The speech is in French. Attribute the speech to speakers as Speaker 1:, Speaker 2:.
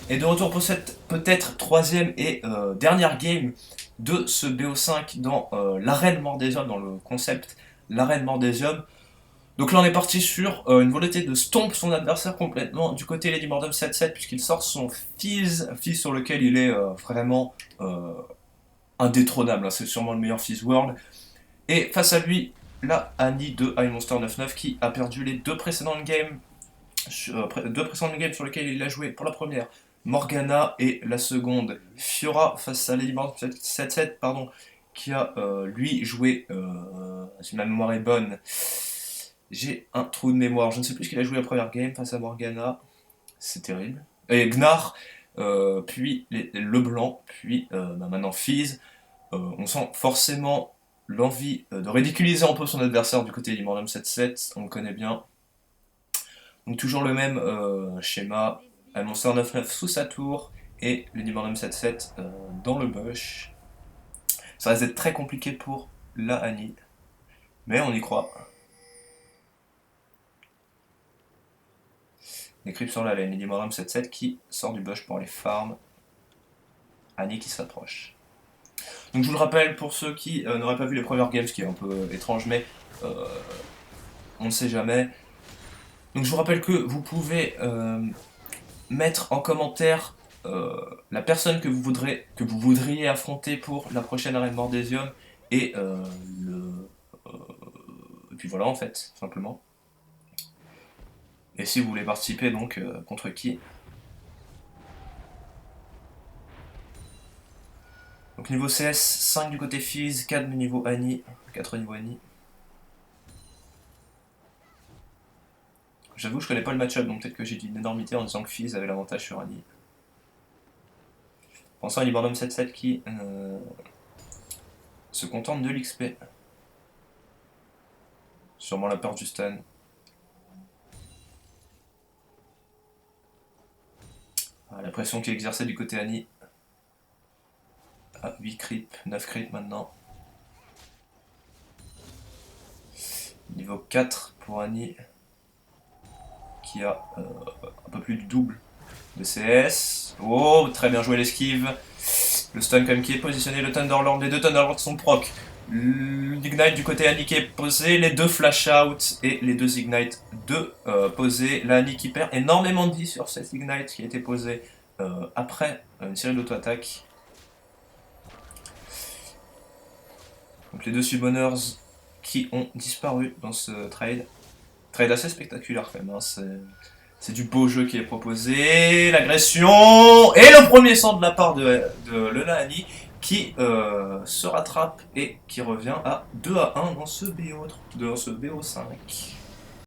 Speaker 1: Et de retour pour cette peut-être troisième et dernière game de ce BO5 dans l'arène Mordesium, dans le concept l'arène Mordesium. Donc là on est parti sur une volonté de stomp son adversaire complètement du côté Lady Mordum 7-7 puisqu'il sort son Fizz sur lequel il est vraiment indétrônable, hein. C'est sûrement le meilleur Fizz World. Et face à lui, la Annie de iMonster 99 qui a perdu les deux précédentes games sur lesquelles il a joué pour la première Morgana et la seconde Fiora face à Lady Mordum 7-7 pardon, qui a lui joué, si ma mémoire est bonne, j'ai un trou de mémoire. Je ne sais plus ce qu'il a joué la première game face à Morgana. C'est terrible. Et Gnar, puis Leblanc, puis maintenant Fizz. On sent forcément l'envie de ridiculiser un peu son adversaire du côté d'Immortal 7-7. On le connaît bien. Donc toujours le même schéma. Un Monster 9-9 sous sa tour. Et le Immortal 7-7 dans le bush. Ça risque d'être très compliqué pour la Annie. Mais on y croit. Les creeps sur la lane, Lady Mordum 7-7 qui sort du bush pour les farms. Annie qui s'approche. Donc je vous le rappelle pour ceux qui n'auraient pas vu les premières games, ce qui est un peu étrange, mais on ne sait jamais. Donc je vous rappelle que vous pouvez mettre en commentaire la personne que vous voudriez affronter pour la prochaine arène Mordesium et et puis voilà en fait, simplement. Et si vous voulez participer, donc, contre qui? Donc niveau CS, 5 du côté Fizz, 4 du niveau Annie, 4 niveau Annie. J'avoue, je connais pas le match-up, donc peut-être que j'ai dit une énormité en disant que Fizz avait l'avantage sur Annie. Pensons à Libordum 7-7 qui se contente de l'XP. Sûrement la peur du stun. Ah, la pression qui est exercée du côté Annie. Ah, 8 creeps, 9 creeps maintenant. Niveau 4 pour Annie. Qui a un peu plus du double de CS. Oh, très bien joué l'esquive. Le stun quand même qui est positionné, le Thunderlord, les deux Thunderlords sont proc. L'ignite du côté Annie qui est posé, les deux flash out et les deux ignite de posés. La Annie qui perd énormément de vie sur cette ignite qui a été posée après une série d'auto-attaques. Donc les deux summoners qui ont disparu dans ce trade. Trade assez spectaculaire quand même, hein. C'est du beau jeu qui est proposé, l'agression, et le premier sang de la part de Lola Annie qui se rattrape et qui revient à 2-1 dans ce BO5.